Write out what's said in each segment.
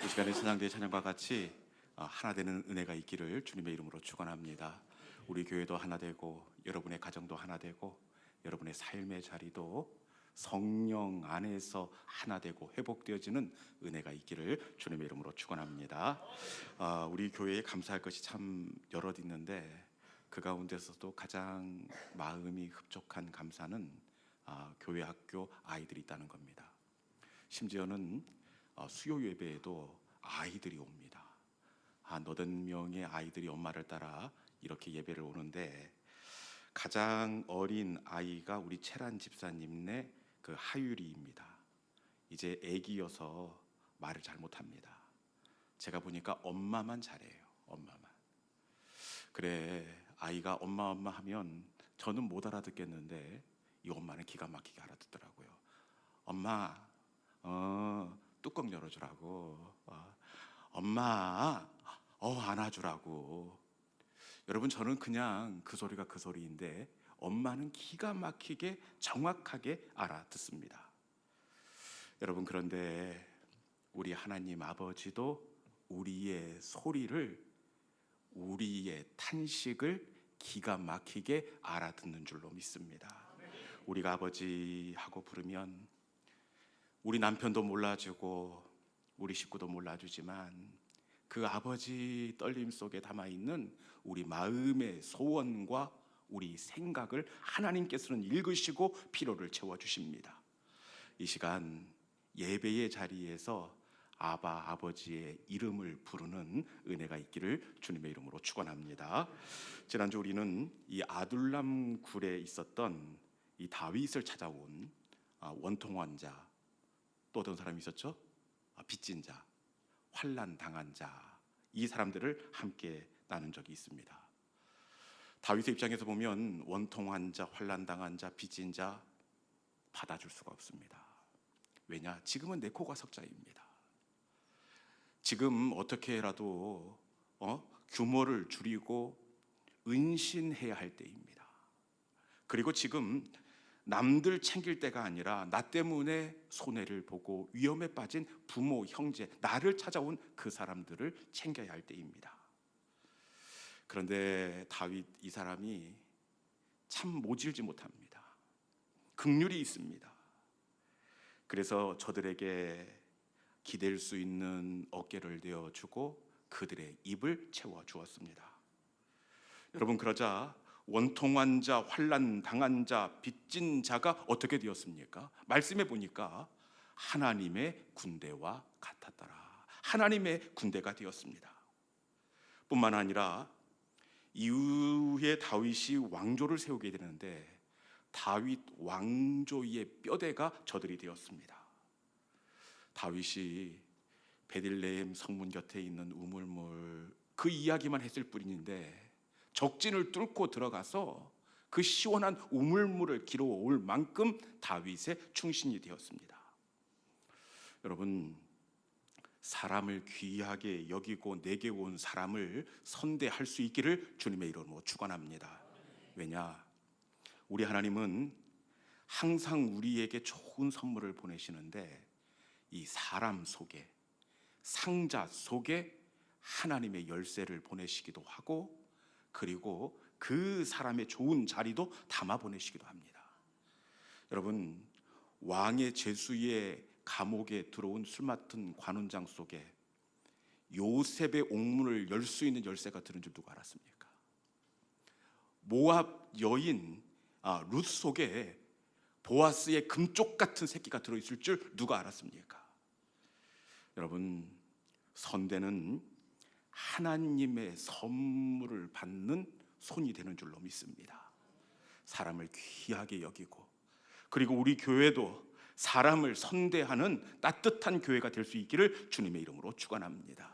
이 시간에 찬양대의 찬양과 같이 하나 되는 은혜가 있기를 주님의 이름으로 축원합니다. 우리 교회도 하나 되고 여러분의 가정도 하나 되고 여러분의 삶의 자리도 성령 안에서 하나 되고 회복되어지는 은혜가 있기를 주님의 이름으로 축원합니다. 우리 교회에 감사할 것이 참 여럿 있는데 그 가운데서도 가장 마음이 흡족한 감사는 교회 학교 아이들이 있다는 겁니다. 심지어는 수요 예배에도 아이들이 옵니다. 80명의 아이들이 엄마를 따라 이렇게 예배를 오는데 가장 어린 아이가 우리 채란 집사님네 그 하율이입니다. 이제 애기여서 말을 잘 못합니다. 제가 보니까 엄마만 잘해요. 엄마만. 그래, 아이가 엄마 하면 저는 못 알아듣겠는데 이 엄마는 기가 막히게 알아듣더라고요. 엄마, 뚜껑 열어주라고. 엄마, 안아주라고. 여러분, 저는 그냥 그 소리가 그 소리인데 엄마는 기가 막히게 정확하게 알아듣습니다. 여러분, 그런데 우리 하나님 아버지도 우리의 소리를, 우리의 탄식을 기가 막히게 알아듣는 줄로 믿습니다. 우리가 아버지하고 부르면 우리 남편도 몰라주고 우리 식구도 몰라주지만 그 아버지 떨림 속에 담아있는 우리 마음의 소원과 우리 생각을 하나님께서는 읽으시고 필요를 채워주십니다. 이 시간 예배의 자리에서 아바 아버지의 이름을 부르는 은혜가 있기를 주님의 이름으로 축원합니다. 지난주 우리는 이 아둘람 굴에 있었던 이 다윗을 찾아온 원통 환자, 또 어떤 사람이 있었죠? 빚진 자, 환난 당한 자, 이 사람들을 함께 나눈 적이 있습니다. 다윗의 입장에서 보면 원통 환자, 환난 당한 자, 빚진 자 받아줄 수가 없습니다. 왜냐? 지금은 내 코가 석자입니다. 지금 어떻게라도 규모를 줄이고 은신해야 할 때입니다. 그리고 지금 남들 챙길 때가 아니라 나 때문에 손해를 보고 위험에 빠진 부모, 형제, 나를 찾아온 그 사람들을 챙겨야 할 때입니다. 그런데 다윗 이 사람이 참 모질지 못합니다. 긍휼이 있습니다. 그래서 저들에게 기댈 수 있는 어깨를 내어주고 그들의 입을 채워주었습니다. 여러분, 그러자 원통한 자, 환난 당한 자, 빚진 자가 어떻게 되었습니까? 말씀해 보니까 하나님의 군대와 같았더라. 하나님의 군대가 되었습니다. 뿐만 아니라 이후에 다윗이 왕조를 세우게 되는데 다윗 왕조의 뼈대가 저들이 되었습니다. 다윗이 베들레헴 성문 곁에 있는 우물물 그 이야기만 했을 뿐인데 적진을 뚫고 들어가서 그 시원한 우물물을 길어올 만큼 다윗의 충신이 되었습니다. 여러분, 사람을 귀하게 여기고 내게 온 사람을 선대할 수 있기를 주님의 이름으로 축원합니다. 왜냐? 우리 하나님은 항상 우리에게 좋은 선물을 보내시는데 이 사람 속에, 상자 속에 하나님의 열쇠를 보내시기도 하고 그리고 그 사람의 좋은 자리도 담아 보내시기도 합니다. 여러분, 왕의 제수의 감옥에 들어온 술 맡은 관원장 속에 요셉의 옥문을 열 수 있는 열쇠가 들은 줄 누가 알았습니까? 모압 여인 룻 속에 보아스의 금쪽 같은 새끼가 들어있을 줄 누가 알았습니까? 여러분, 선대는 하나님의 선물을 받는 손이 되는 줄로 믿습니다. 사람을 귀하게 여기고 그리고 우리 교회도 사람을 선대하는 따뜻한 교회가 될 수 있기를 주님의 이름으로 축원합니다.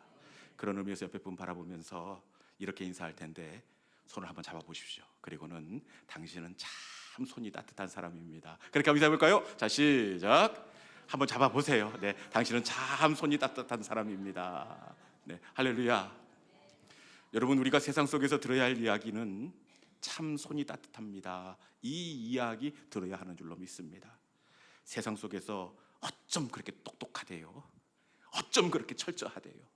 그런 의미에서 옆에 분 바라보면서 이렇게 인사할 텐데 손을 한번 잡아보십시오. 그리고는 당신은 참 손이 따뜻한 사람입니다. 그렇게 한번 인사해볼까요? 자, 시작. 한번 잡아보세요. 네, 당신은 참 손이 따뜻한 사람입니다. 네, 할렐루야. 여러분, 우리가 세상 속에서 들어야 할 이야기는 참 손이 따뜻합니다. 이 이야기 들어야 하는 줄로 믿습니다. 세상 속에서 어쩜 그렇게 똑똑하대요? 어쩜 그렇게 철저하대요.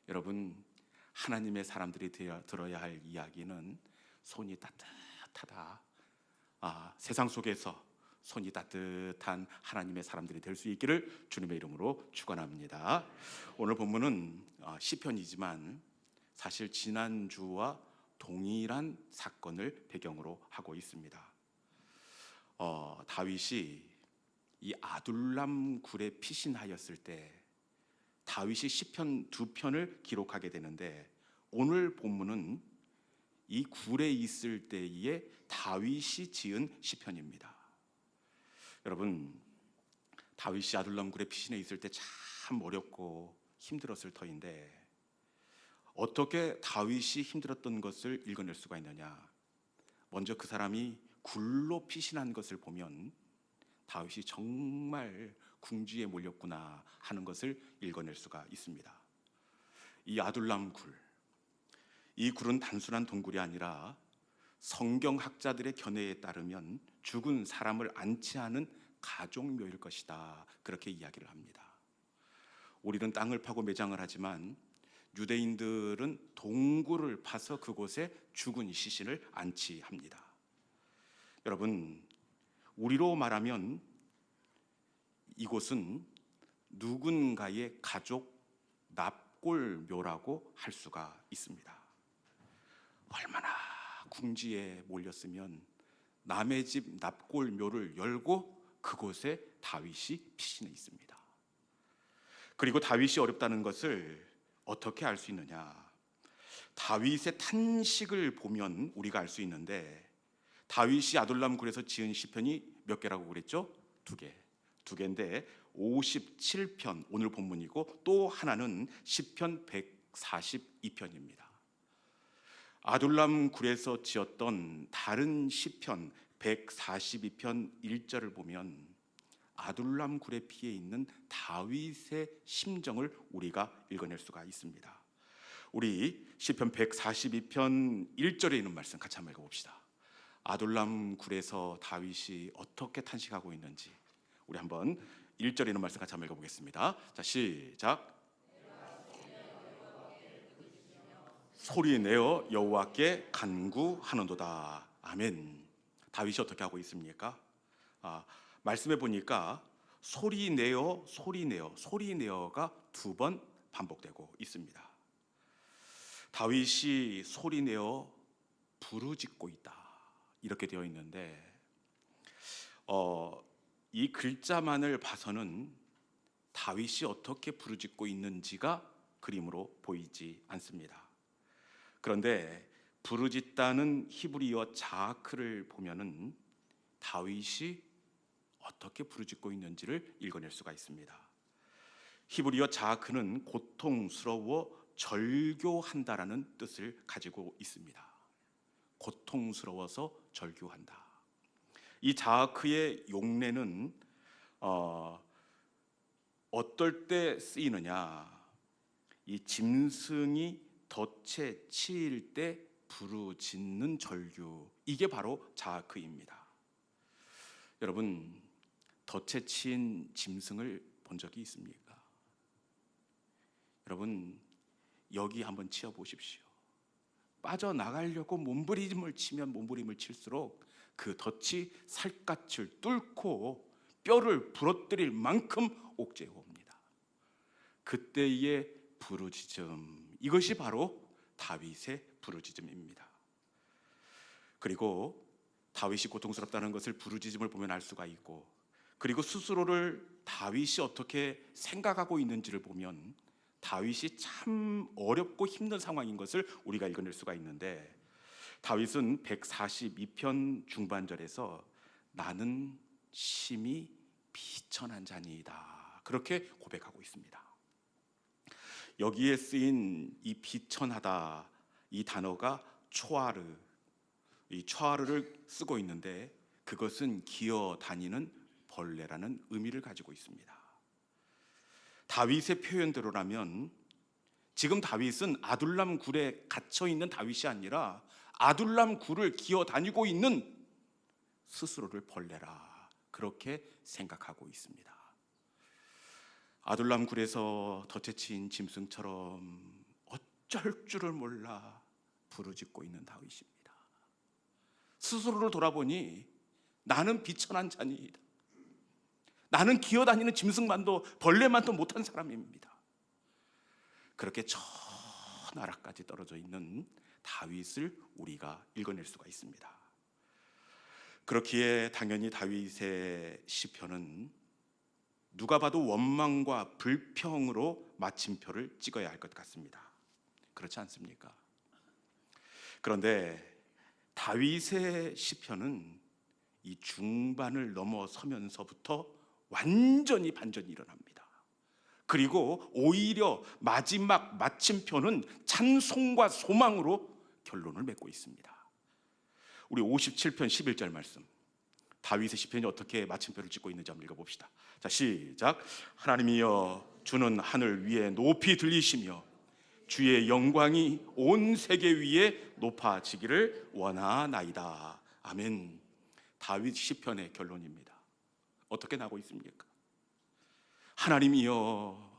여러분, 하나님의 사람들이 들어야 할 이야기는 손이 따뜻하다. 세상 속에서 손이 따뜻한 하나님의 사람들이 될 수 있기를 주님의 이름으로 축원합니다. 오늘 본문은 시편이지만 사실 지난주와 동일한 사건을 배경으로 하고 있습니다. 다윗이 이 아둘람 굴에 피신하였을 때 다윗이 시편 2편을 기록하게 되는데, 오늘 본문은 이 굴에 있을 때에 다윗이 지은 시편입니다. 여러분, 다윗이 아둘람 굴에 피신해 있을 때 참 어렵고 힘들었을 터인데, 어떻게 다윗이 힘들었던 것을 읽어낼 수가 있느냐? 먼저 그 사람이 굴로 피신한 것을 보면 다윗이 정말 궁지에 몰렸구나 하는 것을 읽어낼 수가 있습니다. 이 아둘람 굴, 이 굴은 단순한 동굴이 아니라 성경학자들의 견해에 따르면 죽은 사람을 안치하는 가족묘일 것이다, 그렇게 이야기를 합니다. 우리는 땅을 파고 매장을 하지만 유대인들은 동굴을 파서 그곳에 죽은 시신을 안치합니다. 여러분, 우리로 말하면 이곳은 누군가의 가족 납골묘라고 할 수가 있습니다. 얼마나 궁지에 몰렸으면 남의 집 납골묘를 열고 그곳에 다윗이 피신해 있습니다. 그리고 다윗이 어렵다는 것을 어떻게 알 수 있느냐? 다윗의 탄식을 보면 우리가 알 수 있는데, 다윗이 아둘람 굴에서 지은 시편이 몇 개라고 그랬죠? 두 개인데 57편, 오늘 본문이고, 또 하나는 시편 142편입니다. 아둘람 굴에서 지었던 다른 시편 142편 1절을 보면 아둘람 굴에 피해 있는 다윗의 심정을 우리가 읽어낼 수가 있습니다. 우리 시편 142편 1절에 있는 말씀 같이 한번 읽어봅시다. 아둘람 굴에서 다윗이 어떻게 탄식하고 있는지 우리 한번 1절에 있는 말씀 같이 한번 읽어보겠습니다. 자, 시작. 소리 내어 여호와께 간구하는도다. 아멘. 다윗이 어떻게 하고 있습니까? 말씀해 보니까 소리 내어가 2번 반복되고 있습니다. 다윗이 소리 내어 부르짖고 있다, 이렇게 되어 있는데, 이 글자만을 봐서는 다윗이 어떻게 부르짖고 있는지가 그림으로 보이지 않습니다. 그런데 부르짖다는 히브리어 자아크를 보면은 다윗이 어떻게 부르짖고 있는지를 읽어낼 수가 있습니다. 히브리어 자아크는 고통스러워 절교한다라는 뜻을 가지고 있습니다. 고통스러워서 절교한다. 이 자아크의 용례는 어떨 때 쓰이느냐? 이 짐승이 덫에 치일 때 부르짖는 절규, 이게 바로 자아크입니다. 여러분, 덫에 치인 짐승을 본 적이 있습니까? 여러분, 여기 한번 치어 보십시오. 빠져나가려고 몸부림을 치면 몸부림을 칠수록 그 덫이 살갗을 뚫고 뼈를 부러뜨릴 만큼 옥죄어 옵니다. 그때의 부르짖음, 이것이 바로 다윗의 부르짖음입니다. 그리고 다윗이 고통스럽다는 것을 부르짖음을 보면 알 수가 있고, 그리고 스스로를 다윗이 어떻게 생각하고 있는지를 보면 다윗이 참 어렵고 힘든 상황인 것을 우리가 읽어낼 수가 있는데, 다윗은 142편 중반절에서 나는 심히 비천한 자니이다, 그렇게 고백하고 있습니다. 여기에 쓰인 이 비천하다, 이 단어가 초아르, 이 초아르를 쓰고 있는데 그것은 기어다니는 벌레라는 의미를 가지고 있습니다. 다윗의 표현대로라면 지금 다윗은 아둘람 굴에 갇혀 있는 다윗이 아니라 아둘람 굴을 기어다니고 있는 스스로를 벌레라, 그렇게 생각하고 있습니다. 아둘람 굴에서 덫에 치인 짐승처럼 어쩔 줄을 몰라 부르짖고 있는 다윗입니다. 스스로를 돌아보니 나는 비천한 자니이다. 나는 기어다니는 짐승만도 벌레만도 못한 사람입니다. 그렇게 저 나라까지 떨어져 있는 다윗을 우리가 읽어낼 수가 있습니다. 그렇기에 당연히 다윗의 시편은 누가 봐도 원망과 불평으로 마침표를 찍어야 할 것 같습니다. 그렇지 않습니까? 그런데 다윗의 시편은 이 중반을 넘어서면서부터 완전히 반전이 일어납니다. 그리고 오히려 마지막 마침표는 찬송과 소망으로 결론을 맺고 있습니다. 우리 57편 11절 말씀, 다윗의 시편이 어떻게 마침표를 찍고 있는지 한번 읽어봅시다. 자, 시작. 하나님이여, 주는 하늘 위에 높이 들리시며 주의 영광이 온 세계 위에 높아지기를 원하나이다. 아멘. 다윗 시편의 결론입니다. 어떻게 나고 있습니까? 하나님이여,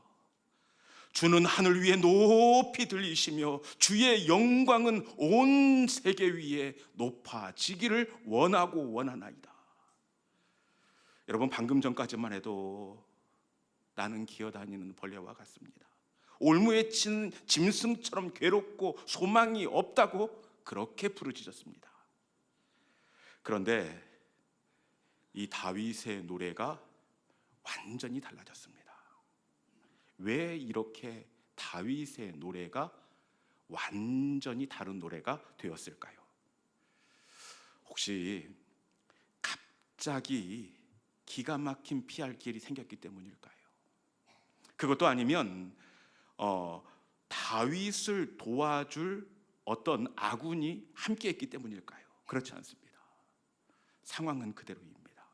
주는 하늘 위에 높이 들리시며 주의 영광은 온 세계 위에 높아지기를 원하고 원하나이다. 여러분, 방금 전까지만 해도 나는 기어다니는 벌레와 같습니다. 올무에 친 짐승처럼 괴롭고 소망이 없다고 그렇게 부르짖었습니다. 그런데 이 다윗의 노래가 완전히 달라졌습니다. 왜 이렇게 다윗의 노래가 완전히 다른 노래가 되었을까요? 혹시 갑자기 기가 막힌 피할 길이 생겼기 때문일까요? 그것도 아니면 다윗을 도와줄 어떤 아군이 함께했기 때문일까요? 그렇지 않습니다. 상황은 그대로입니다.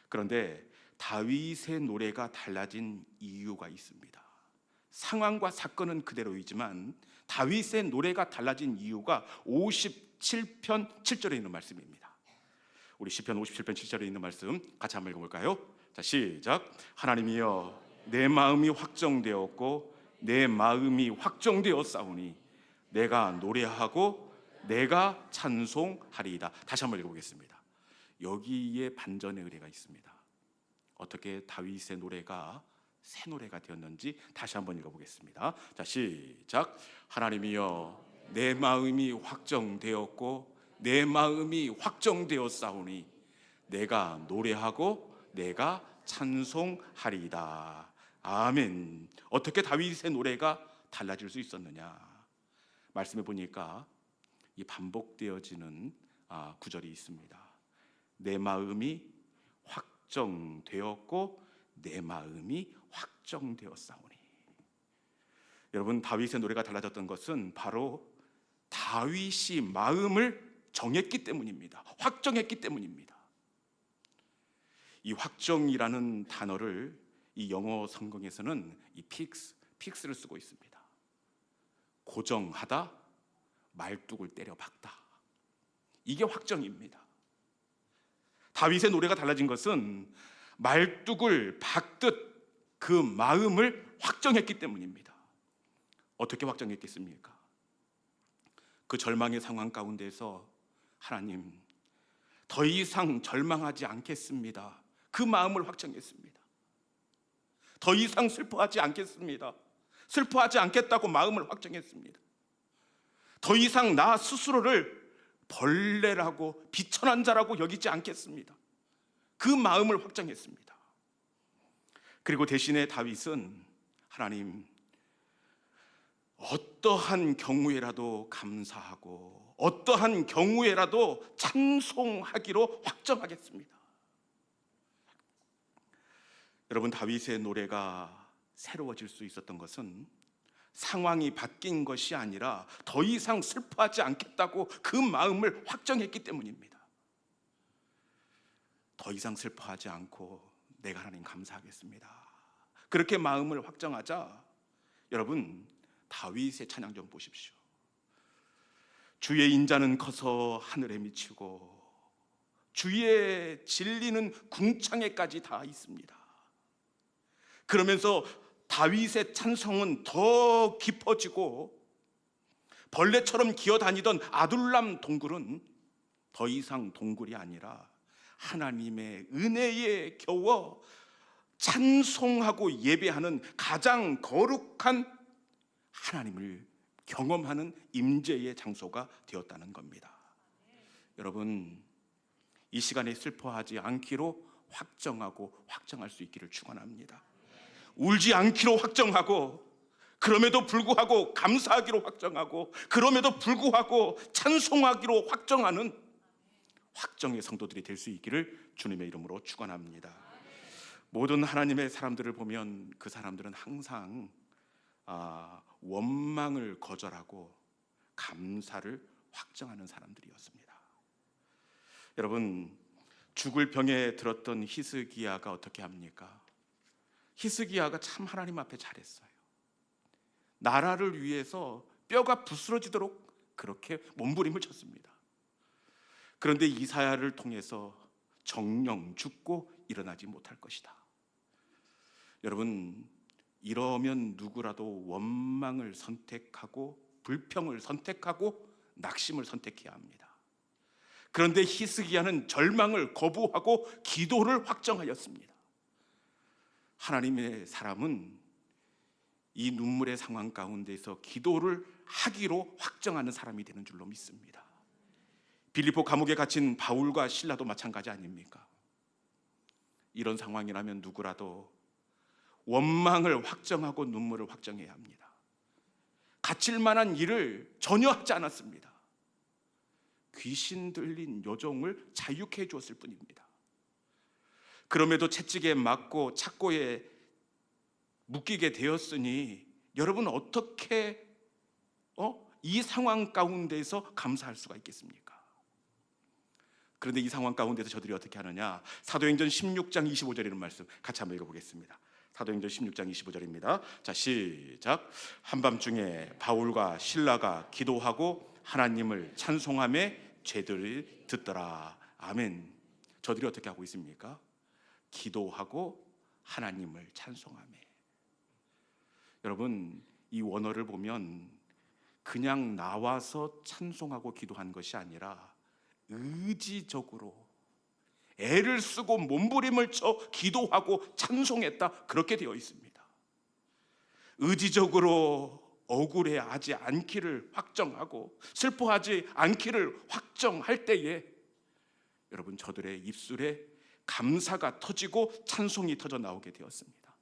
그런데 다윗의 노래가 달라진 이유가 있습니다. 상황과 사건은 그대로이지만 다윗의 노래가 달라진 이유가 57편 7절에 있는 말씀입니다. 우리 시편 57편 7절에 있는 말씀 같이 한번 읽어볼까요? 자, 시작. 하나님이여, 내 마음이 확정되었고 내 마음이 확정되었사오니 내가 노래하고 내가 찬송하리이다. 다시 한번 읽어보겠습니다. 여기에 반전의 의례가 있습니다. 어떻게 다윗의 노래가 새 노래가 되었는지 다시 한번 읽어보겠습니다. 자, 시작. 하나님이여, 내 마음이 확정되었고 내 마음이 확정되었사오니 내가 노래하고 내가 찬송하리이다. 아멘. 어떻게 다윗의 노래가 달라질 수 있었느냐? 말씀해 보니까 이 반복되어지는 구절이 있습니다. 내 마음이 확정되었고 내 마음이 확정되었사오니. 여러분, 다윗의 노래가 달라졌던 것은 바로 다윗이 마음을 정했기 때문입니다. 확정했기 때문입니다. 이 확정이라는 단어를 이 영어 성경에서는 이 픽스를 쓰고 있습니다. 고정하다, 말뚝을 때려 박다. 이게 확정입니다. 다윗의 노래가 달라진 것은 말뚝을 박듯 그 마음을 확정했기 때문입니다. 어떻게 확정했겠습니까? 그 절망의 상황 가운데서 하나님, 더 이상 절망하지 않겠습니다. 그 마음을 확정했습니다. 더 이상 슬퍼하지 않겠습니다. 슬퍼하지 않겠다고 마음을 확정했습니다. 더 이상 나 스스로를 벌레라고 비천한 자라고 여기지 않겠습니다. 그 마음을 확정했습니다. 그리고 대신에 다윗은 하나님, 어떠한 경우에라도 감사하고 어떠한 경우에라도 찬송하기로 확정하겠습니다. 여러분, 다윗의 노래가 새로워질 수 있었던 것은 상황이 바뀐 것이 아니라 더 이상 슬퍼하지 않겠다고 그 마음을 확정했기 때문입니다. 더 이상 슬퍼하지 않고 내가 하나님 감사하겠습니다. 그렇게 마음을 확정하자 여러분, 다윗의 찬양 좀 보십시오. 주의 인자는 커서 하늘에 미치고 주의 진리는 궁창에까지 다 있습니다. 그러면서 다윗의 찬송은 더 깊어지고 벌레처럼 기어다니던 아둘람 동굴은 더 이상 동굴이 아니라 하나님의 은혜에 겨워 찬송하고 예배하는 가장 거룩한 하나님을 경험하는 임재의 장소가 되었다는 겁니다. 여러분, 이 시간에 슬퍼하지 않기로 확정하고 확정할 수 있기를 축원합니다. 울지 않기로 확정하고, 그럼에도 불구하고 감사하기로 확정하고, 그럼에도 불구하고 찬송하기로 확정하는 확정의 성도들이 될 수 있기를 주님의 이름으로 축원합니다. 모든 하나님의 사람들을 보면 그 사람들은 항상 원망을 거절하고 감사를 확정하는 사람들이었습니다. 여러분, 죽을 병에 들었던 히스기야가 어떻게 합니까? 히스기야가 참 하나님 앞에 잘했어요. 나라를 위해서 뼈가 부스러지도록 그렇게 몸부림을 쳤습니다. 그런데 이사야를 통해서 정령 죽고 일어나지 못할 것이다. 여러분, 이러면 누구라도 원망을 선택하고 불평을 선택하고 낙심을 선택해야 합니다. 그런데 히스기야는 절망을 거부하고 기도를 확정하였습니다. 하나님의 사람은 이 눈물의 상황 가운데서 기도를 하기로 확정하는 사람이 되는 줄로 믿습니다. 빌립보 감옥에 갇힌 바울과 실라도 마찬가지 아닙니까? 이런 상황이라면 누구라도 원망을 확정하고 눈물을 확정해야 합니다. 갇힐 만한 일을 전혀 하지 않았습니다. 귀신 들린 여종을 자유케 해주었을 뿐입니다. 그럼에도 채찍에 맞고 착고에 묶이게 되었으니 여러분 어떻게 이 상황 가운데서 감사할 수가 있겠습니까? 그런데 이 상황 가운데서 저들이 어떻게 하느냐? 사도행전 16장 25절이라는 말씀 같이 한번 읽어보겠습니다. 사도행전 16장 25절입니다. 자, 시작. 한밤중에 바울과 실라가 기도하고 하나님을 찬송하며 죄들을 듣더라. 아멘. 저들이 어떻게 하고 있습니까? 기도하고 하나님을 찬송하며. 여러분, 이 원어를 보면 그냥 나와서 찬송하고 기도한 것이 아니라 의지적으로 애를 쓰고 몸부림을 쳐 기도하고 찬송했다, 그렇게 되어 있습니다. 의지적으로 억울해하지 않기를 확정하고 슬퍼하지 않기를 확정할 때에 여러분, 저들의 입술에 감사가 터지고 찬송이 터져 나오게 되었습니다.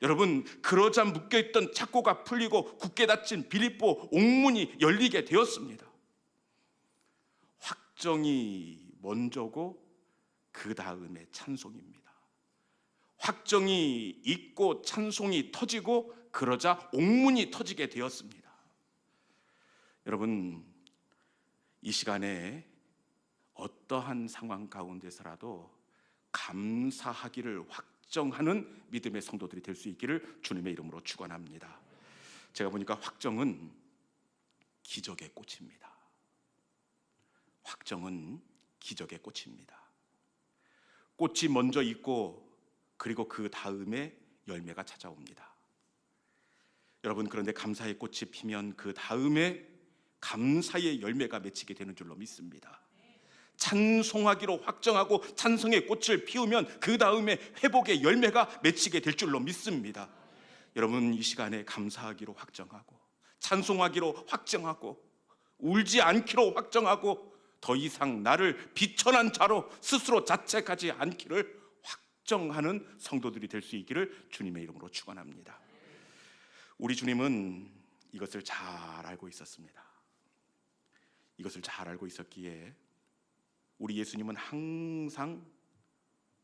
여러분, 그러자 묶여있던 착고가 풀리고 굳게 닫힌 빌립보 옥문이 열리게 되었습니다. 확정이 먼저고 그 다음에 찬송입니다. 확정이 있고 찬송이 터지고 그러자 옥문이 터지게 되었습니다. 여러분, 이 시간에 어떠한 상황 가운데서라도 감사하기를 확정하는 믿음의 성도들이 될 수 있기를 주님의 이름으로 축원합니다. 제가 보니까 확정은 기적의 꽃입니다. 확정은 기적의 꽃입니다. 꽃이 먼저 있고 그리고 그 다음에 열매가 찾아옵니다. 여러분, 그런데 감사의 꽃이 피면 그 다음에 감사의 열매가 맺히게 되는 줄로 믿습니다. 찬송하기로 확정하고 찬송의 꽃을 피우면 그 다음에 회복의 열매가 맺히게 될 줄로 믿습니다. 여러분, 이 시간에 감사하기로 확정하고 찬송하기로 확정하고 울지 않기로 확정하고 더 이상 나를 비천한 자로 스스로 자책하지 않기를 확정하는 성도들이 될 수 있기를 주님의 이름으로 축원합니다. 우리 주님은 이것을 잘 알고 있었습니다. 이것을 잘 알고 있었기에 우리 예수님은 항상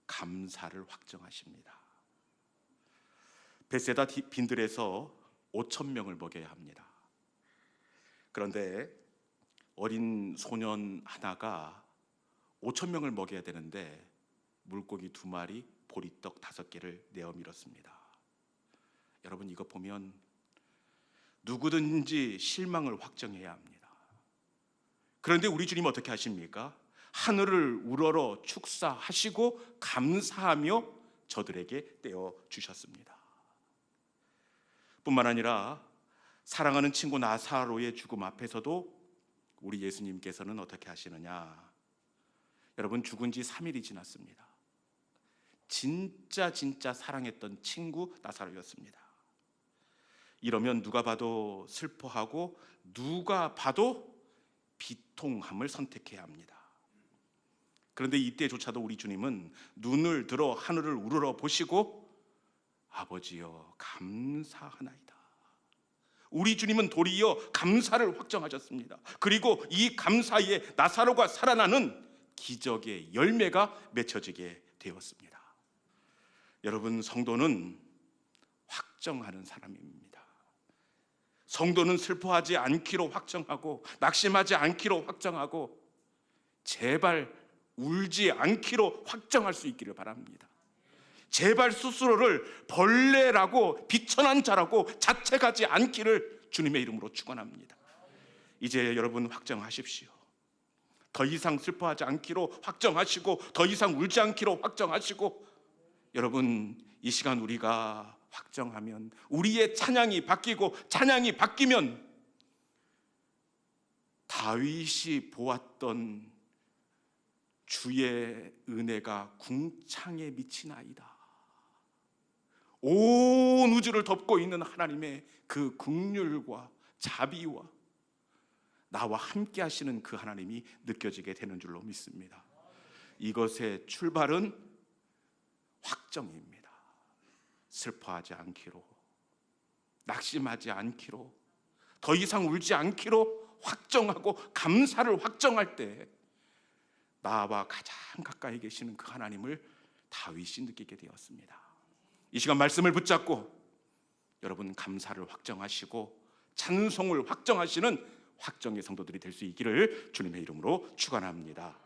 감사를 확정하십니다. 벳세다 빈들에서 5,000명을 먹여야 합니다. 그런데 어린 소년 하나가 5,000명을 먹여야 되는데 물고기 2마리, 보리떡 5개를 내어 밀었습니다. 여러분, 이거 보면 누구든지 실망을 확정해야 합니다. 그런데 우리 주님 어떻게 하십니까? 하늘을 우러러 축사하시고 감사하며 저들에게 떼어 주셨습니다. 뿐만 아니라 사랑하는 친구 나사로의 죽음 앞에서도 우리 예수님께서는 어떻게 하시느냐? 여러분, 죽은 지 3일이 지났습니다. 진짜 사랑했던 친구 나사로였습니다. 이러면 누가 봐도 슬퍼하고 누가 봐도 비통함을 선택해야 합니다. 그런데 이때조차도 우리 주님은 눈을 들어 하늘을 우러러 보시고 아버지여 감사하나이다. 우리 주님은 도리어 감사를 확정하셨습니다. 그리고 이 감사에 나사로가 살아나는 기적의 열매가 맺혀지게 되었습니다. 여러분, 성도는 확정하는 사람입니다. 성도는 슬퍼하지 않기로 확정하고 낙심하지 않기로 확정하고 제발 울지 않기로 확정할 수 있기를 바랍니다. 제발 스스로를 벌레라고 비천한 자라고 자책하지 않기를 주님의 이름으로 축원합니다. 이제 여러분 확정하십시오. 더 이상 슬퍼하지 않기로 확정하시고 더 이상 울지 않기로 확정하시고, 여러분 이 시간 우리가 확정하면, 우리의 찬양이 바뀌고 찬양이 바뀌면 다윗이 보았던 주의 은혜가 궁창에 미치나이다. 온 우주를 덮고 있는 하나님의 그 긍휼과 자비와 나와 함께 하시는 그 하나님이 느껴지게 되는 줄로 믿습니다. 이것의 출발은 확정입니다. 슬퍼하지 않기로, 낙심하지 않기로, 더 이상 울지 않기로 확정하고 감사를 확정할 때 나와 가장 가까이 계시는 그 하나님을 다윗이 느끼게 되었습니다. 이 시간 말씀을 붙잡고 여러분 감사를 확정하시고 찬송을 확정하시는 확정의 성도들이 될 수 있기를 주님의 이름으로 축원합니다.